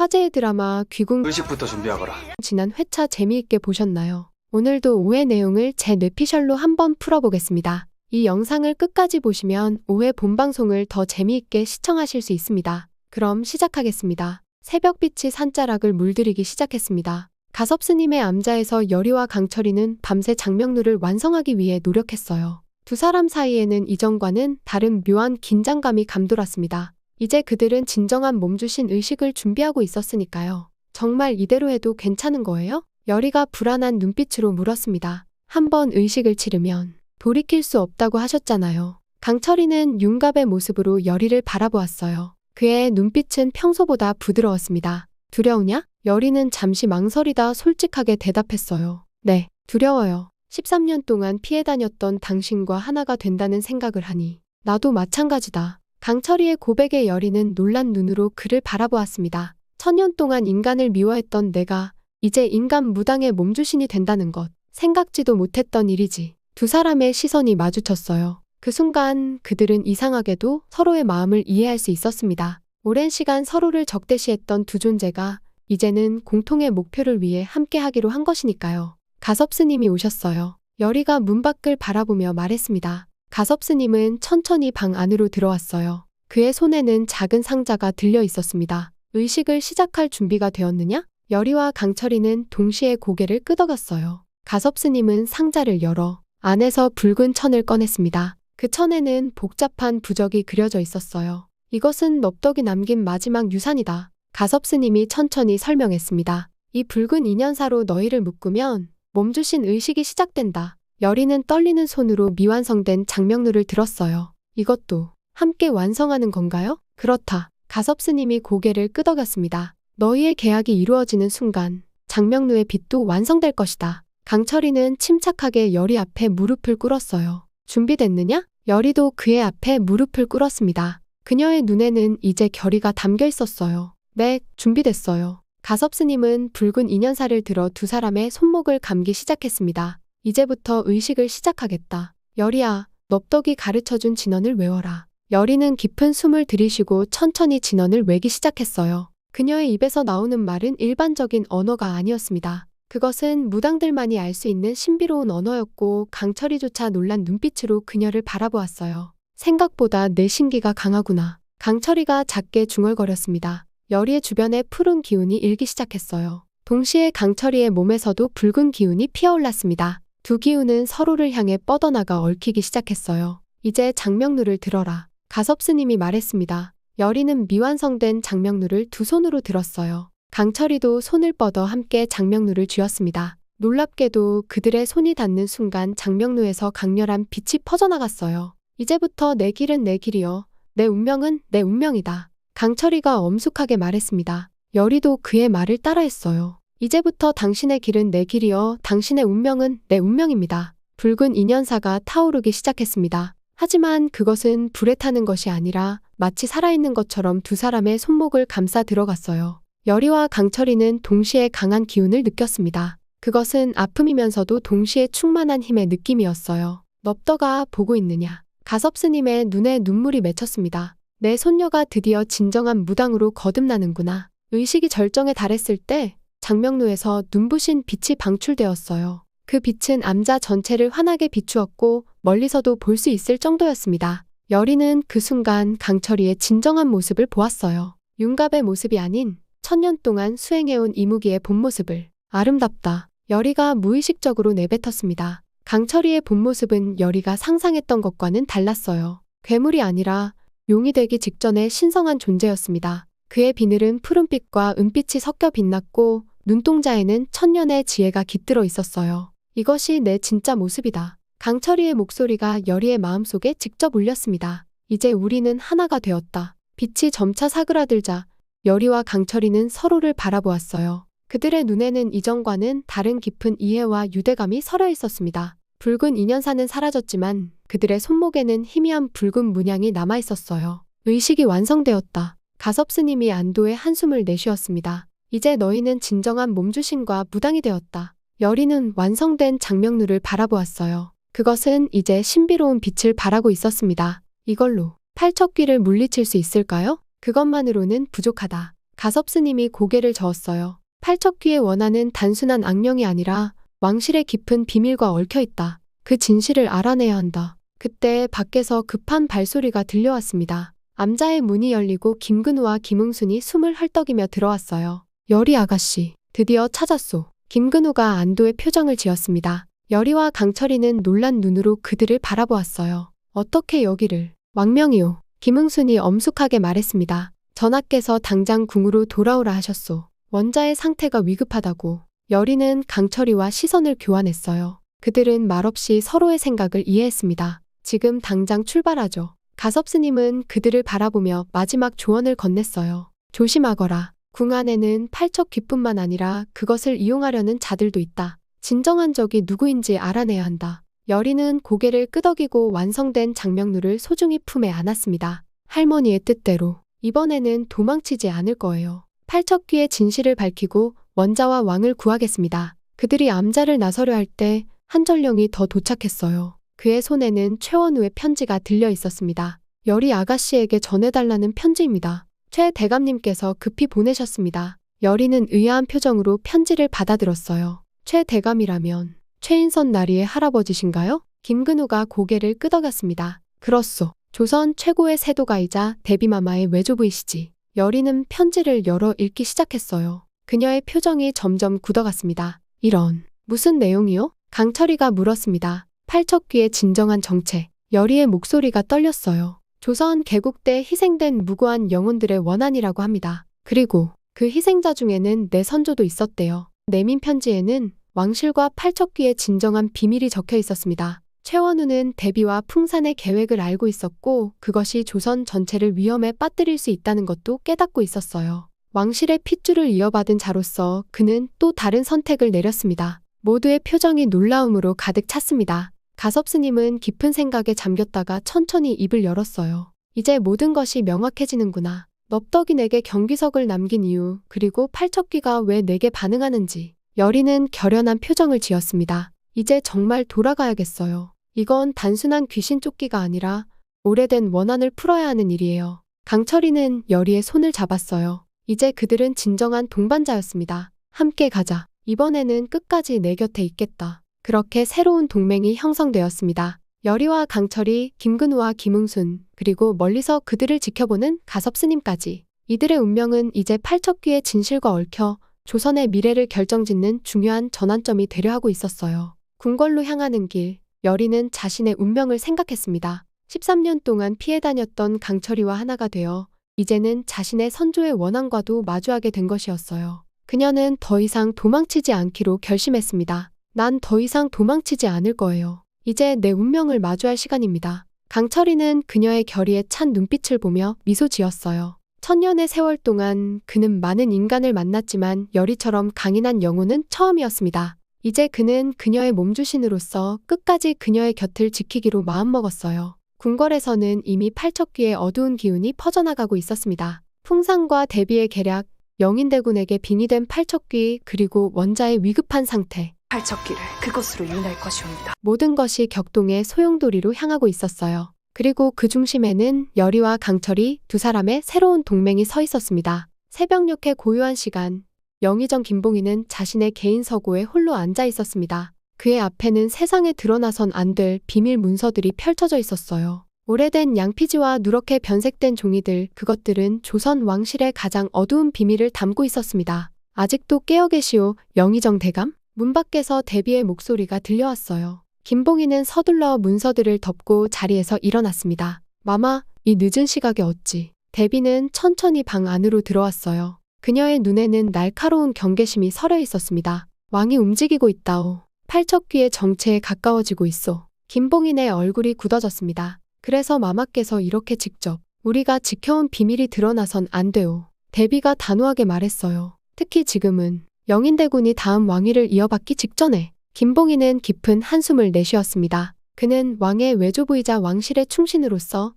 화제의 드라마 귀궁 의식부터 준비하거라. 지난 회차 재미있게 보셨나요? 오늘도 오해 내용을 제 뇌피셜로 한번 풀어보겠습니다. 이 영상을 끝까지 보시면 오해 본방송을 더 재미있게 시청하실 수 있습니다. 그럼 시작하겠습니다. 새벽빛이 산자락을 물들이기 시작했습니다. 가섭스님의 암자에서 여리와 강철이는 밤새 장명루를 완성하기 위해 노력했어요. 두 사람 사이에는 이전과는 다른 묘한 긴장감이 감돌았습니다. 이제 그들은 진정한 몸주신 의식을 준비하고 있었으니까요. 정말 이대로 해도 괜찮은 거예요? 여리가 불안한 눈빛으로 물었습니다. 한번 의식을 치르면 돌이킬 수 없다고 하셨잖아요. 강철이는 윤갑의 모습으로 여리를 바라보았어요. 그의 눈빛은 평소보다 부드러웠습니다. 두려우냐? 여리는 잠시 망설이다 솔직하게 대답했어요. 네, 두려워요. 13년 동안 피해 다녔던 당신과 하나가 된다는 생각을 하니 나도 마찬가지다. 강철이의 고백에 여리는 놀란 눈으로 그를 바라보았습니다. 1000년 동안 인간을 미워했던 내가 이제 인간 무당의 몸주신이 된다는 것, 생각지도 못했던 일이지. 두 사람의 시선이 마주쳤어요. 그 순간 그들은 이상하게도 서로의 마음을 이해할 수 있었습니다. 오랜 시간 서로를 적대시했던 두 존재가 이제는 공통의 목표를 위해 함께하기로 한 것이니까요. 가섭스님이 오셨어요. 여리가 문 밖을 바라보며 말했습니다. 가섭스님은 천천히 방 안으로 들어왔어요. 그의 손에는 작은 상자가 들려 있었습니다. 의식을 시작할 준비가 되었느냐? 여리와 강철이는 동시에 고개를 끄덕였어요. 가섭스님은 상자를 열어 안에서 붉은 천을 꺼냈습니다. 그 천에는 복잡한 부적이 그려져 있었어요. 이것은 넙덕이 남긴 마지막 유산이다. 가섭스님이 천천히 설명했습니다. 이 붉은 인연사로 너희를 묶으면 몸주신 의식이 시작된다. 여리는 떨리는 손으로 미완성된 장명루를 들었어요. 이것도 함께 완성하는 건가요? 그렇다. 가섭스님이 고개를 끄덕였습니다. 너희의 계약이 이루어지는 순간 장명루의 빛도 완성될 것이다. 강철이는 침착하게 여리 앞에 무릎을 꿇었어요. 준비됐느냐? 여리도 그의 앞에 무릎을 꿇었습니다. 그녀의 눈에는 이제 결의가 담겨 있었어요. 네, 준비됐어요. 가섭스님은 붉은 인연사를 들어 두 사람의 손목을 감기 시작했습니다. 이제부터 의식을 시작하겠다. 여리야, 넙덕이 가르쳐준 진언을 외워라. 여리는 깊은 숨을 들이쉬고 천천히 진언을 외기 시작했어요. 그녀의 입에서 나오는 말은 일반적인 언어가 아니었습니다. 그것은 무당들만이 알 수 있는 신비로운 언어였고 강철이조차 놀란 눈빛으로 그녀를 바라보았어요. 생각보다 내 신기가 강하구나. 강철이가 작게 중얼거렸습니다. 여리의 주변에 푸른 기운이 일기 시작했어요. 동시에 강철이의 몸에서도 붉은 기운이 피어올랐습니다. 두 기운은 서로를 향해 뻗어나가 얽히기 시작했어요. 이제 장명루를 들어라. 가섭스님이 말했습니다. 여리는 미완성된 장명루를 두 손으로 들었어요. 강철이도 손을 뻗어 함께 장명루를 쥐었습니다. 놀랍게도 그들의 손이 닿는 순간 장명루에서 강렬한 빛이 퍼져나갔어요. 이제부터 내 길은 내 길이요. 내 운명은 내 운명이다. 강철이가 엄숙하게 말했습니다. 여리도 그의 말을 따라했어요. 이제부터 당신의 길은 내 길이요. 당신의 운명은 내 운명입니다. 붉은 인연사가 타오르기 시작했습니다. 하지만 그것은 불에 타는 것이 아니라 마치 살아있는 것처럼 두 사람의 손목을 감싸 들어갔어요. 여리와 강철이는 동시에 강한 기운을 느꼈습니다. 그것은 아픔이면서도 동시에 충만한 힘의 느낌이었어요. 넙덕아, 보고 있느냐? 가섭스님의 눈에 눈물이 맺혔습니다. 내 손녀가 드디어 진정한 무당으로 거듭나는구나. 의식이 절정에 달했을 때 장명루에서 눈부신 빛이 방출되었어요. 그 빛은 암자 전체를 환하게 비추었고 멀리서도 볼 수 있을 정도였습니다. 여리는 그 순간 강철이의 진정한 모습을 보았어요. 윤갑의 모습이 아닌 1000년 동안 수행해온 이무기의 본 모습을. 아름답다. 여리가 무의식적으로 내뱉었습니다. 강철이의 본 모습은 여리가 상상했던 것과는 달랐어요. 괴물이 아니라 용이 되기 직전의 신성한 존재였습니다. 그의 비늘은 푸른빛과 은빛이 섞여 빛났고 눈동자에는 천년의 지혜가 깃들어 있었어요. 이것이 내 진짜 모습이다. 강철이의 목소리가 여리의 마음속에 직접 울렸습니다. 이제 우리는 하나가 되었다. 빛이 점차 사그라들자 여리와 강철이는 서로를 바라보았어요. 그들의 눈에는 이전과는 다른 깊은 이해와 유대감이 서려 있었습니다. 붉은 인연사는 사라졌지만 그들의 손목에는 희미한 붉은 문양이 남아 있었어요. 의식이 완성되었다. 가섭스님이 안도의 한숨을 내쉬었습니다. 이제 너희는 진정한 몸주신과 무당이 되었다. 여리는 완성된 장명루를 바라보았어요. 그것은 이제 신비로운 빛을 발하고 있었습니다. 이걸로 팔척귀를 물리칠 수 있을까요? 그것만으로는 부족하다. 가섭스님이 고개를 저었어요. 팔척귀의 원한은 단순한 악령이 아니라 왕실의 깊은 비밀과 얽혀있다. 그 진실을 알아내야 한다. 그때 밖에서 급한 발소리가 들려왔습니다. 암자의 문이 열리고 김근우와 김응순이 숨을 헐떡이며 들어왔어요. 열이 아가씨, 드디어 찾았소. 김근우가 안도의 표정을 지었습니다. 열이와 강철이는 놀란 눈으로 그들을 바라보았어요. 어떻게 여기를? 왕명이요. 김응순이 엄숙하게 말했습니다. 전하께서 당장 궁으로 돌아오라 하셨소. 원자의 상태가 위급하다고. 열이는 강철이와 시선을 교환했어요. 그들은 말없이 서로의 생각을 이해했습니다. 지금 당장 출발하죠. 가섭스님은 그들을 바라보며 마지막 조언을 건넸어요. 조심하거라. 궁 안에는 팔척귀뿐만 아니라 그것을 이용하려는 자들도 있다. 진정한 적이 누구인지 알아내야 한다. 열이는 고개를 끄덕이고 완성된 장명루를 소중히 품에 안았습니다. 할머니의 뜻대로 이번에는 도망치지 않을 거예요. 팔척귀의 진실을 밝히고 원자와 왕을 구하겠습니다. 그들이 암자를 나서려 할 때 한전령이 더 도착했어요. 그의 손에는 최원우의 편지가 들려 있었습니다. 열이 아가씨에게 전해달라는 편지입니다. 최 대감님께서 급히 보내셨습니다. 열이는 의아한 표정으로 편지를 받아들었어요. 최 대감이라면 최인선 나리의 할아버지신가요? 김근우가 고개를 끄덕였습니다. 그렇소. 조선 최고의 세도가이자 데비마마의 외조부이시지. 열이는 편지를 열어 읽기 시작했어요. 그녀의 표정이 점점 굳어갔습니다. 이런, 무슨 내용이요? 강철이가 물었습니다. 팔척귀의 진정한 정체. 열이의 목소리가 떨렸어요. 조선 개국 때 희생된 무고한 영혼들의 원한이라고 합니다. 그리고 그 희생자 중에는 내 선조도 있었대요. 내민 편지에는 왕실과 팔척귀의 진정한 비밀이 적혀 있었습니다. 최원우는 대비와 풍산의 계획을 알고 있었고 그것이 조선 전체를 위험에 빠뜨릴 수 있다는 것도 깨닫고 있었어요. 왕실의 핏줄을 이어받은 자로서 그는 또 다른 선택을 내렸습니다. 모두의 표정이 놀라움으로 가득 찼습니다. 가섭스님은 깊은 생각에 잠겼다가 천천히 입을 열었어요. 이제 모든 것이 명확해지는구나. 넙덕이 내게 경비석을 남긴 이유, 그리고 팔척귀가 왜 내게 반응하는지. 열이는 결연한 표정을 지었습니다. 이제 정말 돌아가야겠어요. 이건 단순한 귀신 쫓기가 아니라 오래된 원한을 풀어야 하는 일이에요. 강철이는 열이의 손을 잡았어요. 이제 그들은 진정한 동반자였습니다. 함께 가자. 이번에는 끝까지 내 곁에 있겠다. 그렇게 새로운 동맹이 형성되었습니다. 열이와 강철이, 김근우와 김응순, 그리고 멀리서 그들을 지켜보는 가섭스님까지. 이들의 운명은 이제 팔척귀의 진실과 얽혀 조선의 미래를 결정짓는 중요한 전환점이 되려 하고 있었어요. 궁궐로 향하는 길, 열이는 자신의 운명을 생각했습니다. 13년 동안 피해 다녔던 강철이와 하나가 되어 이제는 자신의 선조의 원한과도 마주하게 된 것이었어요. 그녀는 더 이상 도망치지 않기로 결심했습니다. 난 더 이상 도망치지 않을 거예요. 이제 내 운명을 마주할 시간입니다. 강철이는 그녀의 결의에 찬 눈빛을 보며 미소 지었어요. 천년의 세월 동안 그는 많은 인간을 만났지만 열이처럼 강인한 영혼은 처음이었습니다. 이제 그는 그녀의 몸주신으로서 끝까지 그녀의 곁을 지키기로 마음먹었어요. 궁궐에서는 이미 팔척귀의 어두운 기운이 퍼져나가고 있었습니다. 풍산과 대비의 계략, 영인대군에게 빙의된 팔척귀, 그리고 원자의 위급한 상태. 팔척귀를 그곳으로 인할 것이옵니다. 모든 것이 격동의 소용돌이로 향하고 있었어요. 그리고 그 중심에는 열이와 강철이 두 사람의 새로운 동맹이 서 있었습니다. 새벽녘의 고요한 시간, 영의정 김봉희는 자신의 개인 서고에 홀로 앉아 있었습니다. 그의 앞에는 세상에 드러나선 안 될 비밀 문서들이 펼쳐져 있었어요. 오래된 양피지와 누렇게 변색된 종이들, 그것들은 조선 왕실의 가장 어두운 비밀을 담고 있었습니다. 아직도 깨어 계시오, 영의정 대감? 문 밖에서 대비의 목소리가 들려왔어요. 김봉희는 서둘러 문서들을 덮고 자리에서 일어났습니다. 마마, 이 늦은 시각에 어찌. 대비는 천천히 방 안으로 들어왔어요. 그녀의 눈에는 날카로운 경계심이 서려 있었습니다. 왕이 움직이고 있다오. 팔척귀의 정체에 가까워지고 있어. 김봉인의 얼굴이 굳어졌습니다. 그래서 마마께서 이렇게 직접 우리가 지켜온 비밀이 드러나선 안 돼요. 대비가 단호하게 말했어요. 특히 지금은 영인대군이 다음 왕위를 이어받기 직전에. 김봉인은 깊은 한숨을 내쉬었습니다. 그는 왕의 외조부이자 왕실의 충신으로서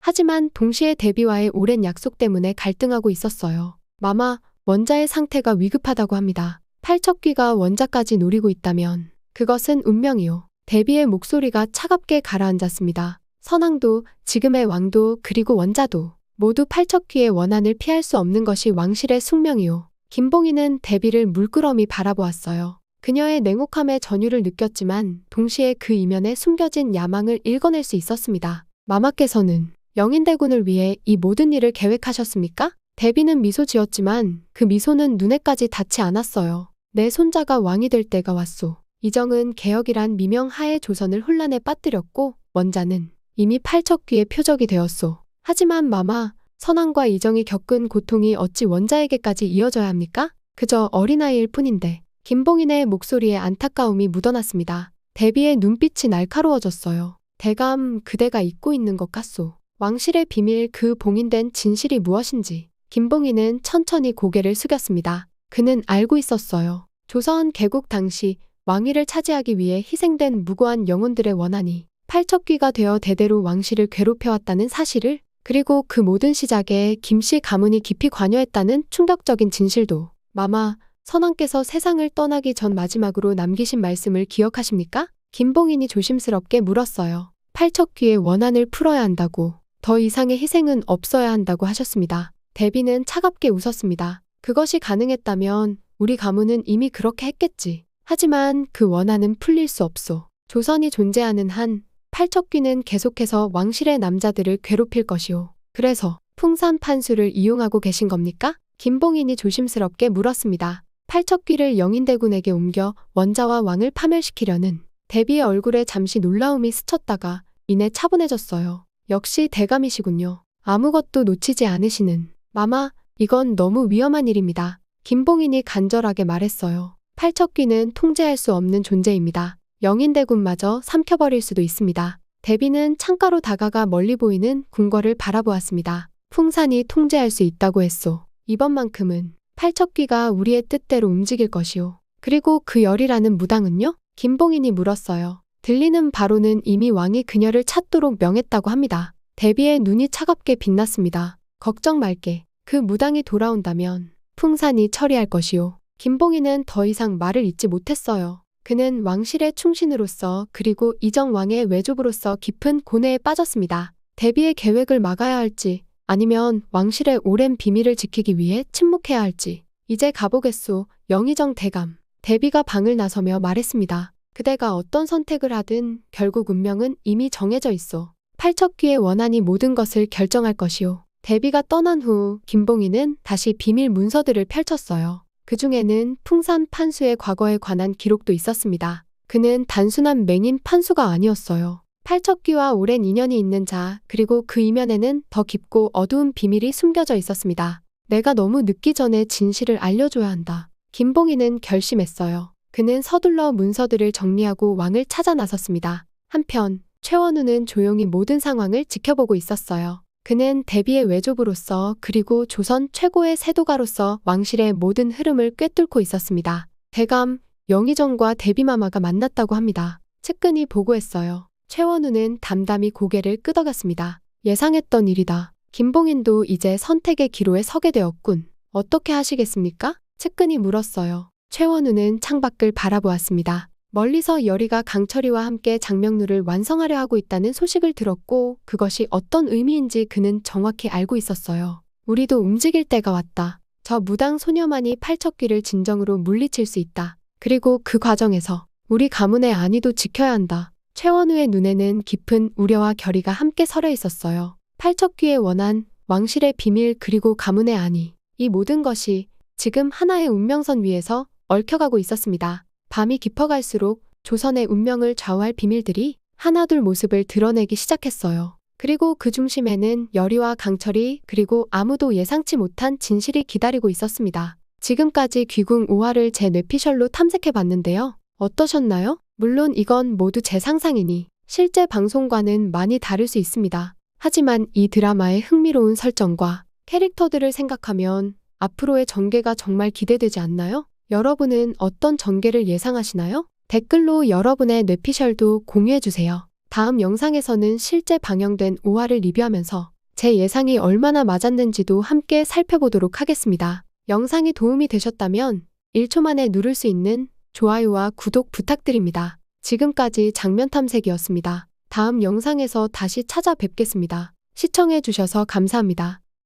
하지만 동시에 대비와의 오랜 약속 때문에 갈등하고 있었어요. 마마, 원자의 상태가 위급하다고 합니다. 팔척귀가 원자까지 노리고 있다면 그것은 운명이요. 대비의 목소리가 차갑게 가라앉았습니다. 선왕도, 지금의 왕도, 그리고 원자도 모두 팔척귀의 원한을 피할 수 없는 것이 왕실의 숙명이오. 김봉희는 대비를 물끄러미 바라보았어요. 그녀의 냉혹함에 전율을 느꼈지만 동시에 그 이면에 숨겨진 야망을 읽어낼 수 있었습니다. 마마께서는 영인대군을 위해 이 모든 일을 계획하셨습니까? 대비는 미소 지었지만 그 미소는 눈에까지 닿지 않았어요. 내 손자가 왕이 될 때가 왔소. 이정은 개혁이란 미명 하에 조선을 혼란에 빠뜨렸고 원자는 이미 팔척귀의 표적이 되었소. 하지만 마마, 선왕과 이정이 겪은 고통이 어찌 원자에게까지 이어져야 합니까? 그저 어린아이일 뿐인데. 김봉인의 목소리에 안타까움이 묻어났습니다. 대비의 눈빛이 날카로워졌어요. 대감 그대가 잊고 있는 것 같소. 왕실의 비밀 그 봉인된 진실이 무엇인지. 김봉인은 천천히 고개를 숙였습니다. 그는 알고 있었어요. 조선 개국 당시 왕위를 차지하기 위해 희생된 무고한 영혼들의 원한이 팔척귀가 되어 대대로 왕실을 괴롭혀왔다는 사실을, 그리고 그 모든 시작에 김씨 가문이 깊이 관여했다는 충격적인 진실도. 마마, 선왕께서 세상을 떠나기 전 마지막으로 남기신 말씀을 기억하십니까? 김봉인이 조심스럽게 물었어요. 팔척귀의 원한을 풀어야 한다고, 더 이상의 희생은 없어야 한다고 하셨습니다. 대비는 차갑게 웃었습니다. 그것이 가능했다면 우리 가문은 이미 그렇게 했겠지. 하지만 그 원한은 풀릴 수 없소. 조선이 존재하는 한 팔척귀는 계속해서 왕실의 남자들을 괴롭힐 것이오. 그래서 풍산 판수를 이용하고 계신 겁니까? 김봉인이 조심스럽게 물었습니다. 팔척귀를 영인대군에게 옮겨 원자와 왕을 파멸시키려는. 대비의 얼굴에 잠시 놀라움이 스쳤다가 이내 차분해졌어요. 역시 대감이시군요. 아무것도 놓치지 않으시는. 마마, 이건 너무 위험한 일입니다. 김봉인이 간절하게 말했어요. 팔척귀는 통제할 수 없는 존재입니다. 영인대군마저 삼켜버릴 수도 있습니다. 대비는 창가로 다가가 멀리 보이는 궁궐을 바라보았습니다. 풍산이 통제할 수 있다고 했소. 이번만큼은 팔척귀가 우리의 뜻대로 움직일 것이오. 그리고 그 열이라는 무당은요? 김봉인이 물었어요. 들리는 바로는 이미 왕이 그녀를 찾도록 명했다고 합니다. 대비의 눈이 차갑게 빛났습니다. 걱정 말게. 그 무당이 돌아온다면 풍산이 처리할 것이오. 김봉인은 더 이상 말을 잇지 못했어요. 그는 왕실의 충신으로서 그리고 이정왕의 외조부로서 깊은 고뇌에 빠졌습니다. 대비의 계획을 막아야 할지 아니면 왕실의 오랜 비밀을 지키기 위해 침묵해야 할지. 이제 가보겠소. 영의정 대감. 대비가 방을 나서며 말했습니다. 그대가 어떤 선택을 하든 결국 운명은 이미 정해져 있소. 팔척귀의 원한이 모든 것을 결정할 것이오. 대비가 떠난 후 김봉인은 다시 비밀 문서들을 펼쳤어요. 그 중에는 풍산 판수의 과거에 관한 기록도 있었습니다. 그는 단순한 맹인 판수가 아니었어요. 팔척귀와 오랜 인연이 있는 자, 그리고 그 이면에는 더 깊고 어두운 비밀이 숨겨져 있었습니다. 내가 너무 늦기 전에 진실을 알려줘야 한다. 김봉인은 결심했어요. 그는 서둘러 문서들을 정리하고 왕을 찾아 나섰습니다. 한편 최원우는 조용히 모든 상황을 지켜보고 있었어요. 그는 대비의 외조부로서 그리고 조선 최고의 세도가로서 왕실의 모든 흐름을 꿰뚫고 있었습니다. 대감, 영의정과 대비마마가 만났다고 합니다. 측근이 보고했어요. 최원우는 담담히 고개를 끄덕였습니다. 예상했던 일이다. 김봉인도 이제 선택의 기로에 서게 되었군. 어떻게 하시겠습니까? 측근이 물었어요. 최원우는 창밖을 바라보았습니다. 멀리서 여리가 강철이와 함께 장명루를 완성하려 하고 있다는 소식을 들었고 그것이 어떤 의미인지 그는 정확히 알고 있었어요. 우리도 움직일 때가 왔다. 저 무당 소녀만이 팔척귀를 진정으로 물리칠 수 있다. 그리고 그 과정에서 우리 가문의 안위도 지켜야 한다. 최원우의 눈에는 깊은 우려와 결의가 함께 서려 있었어요. 팔척귀의 원한, 왕실의 비밀 그리고 가문의 안위. 이 모든 것이 지금 하나의 운명선 위에서 얽혀가고 있었습니다. 밤이 깊어갈수록 조선의 운명을 좌우할 비밀들이 하나둘 모습을 드러내기 시작했어요. 그리고 그 중심에는 여리와 강철이 그리고 아무도 예상치 못한 진실이 기다리고 있었습니다. 지금까지 귀궁 5화를 제 뇌피셜로 탐색해봤는데요. 어떠셨나요? 물론 이건 모두 제 상상이니 실제 방송과는 많이 다를 수 있습니다. 하지만 이 드라마의 흥미로운 설정과 캐릭터들을 생각하면 앞으로의 전개가 정말 기대되지 않나요? 여러분은 어떤 전개를 예상하시나요? 댓글로 여러분의 뇌피셜도 공유해주세요. 다음 영상에서는 실제 방영된 5화를 리뷰하면서 제 예상이 얼마나 맞았는지도 함께 살펴보도록 하겠습니다. 영상이 도움이 되셨다면 1초 만에 누를 수 있는 좋아요와 구독 부탁드립니다. 지금까지 장면탐색이었습니다. 다음 영상에서 다시 찾아뵙겠습니다. 시청해주셔서 감사합니다.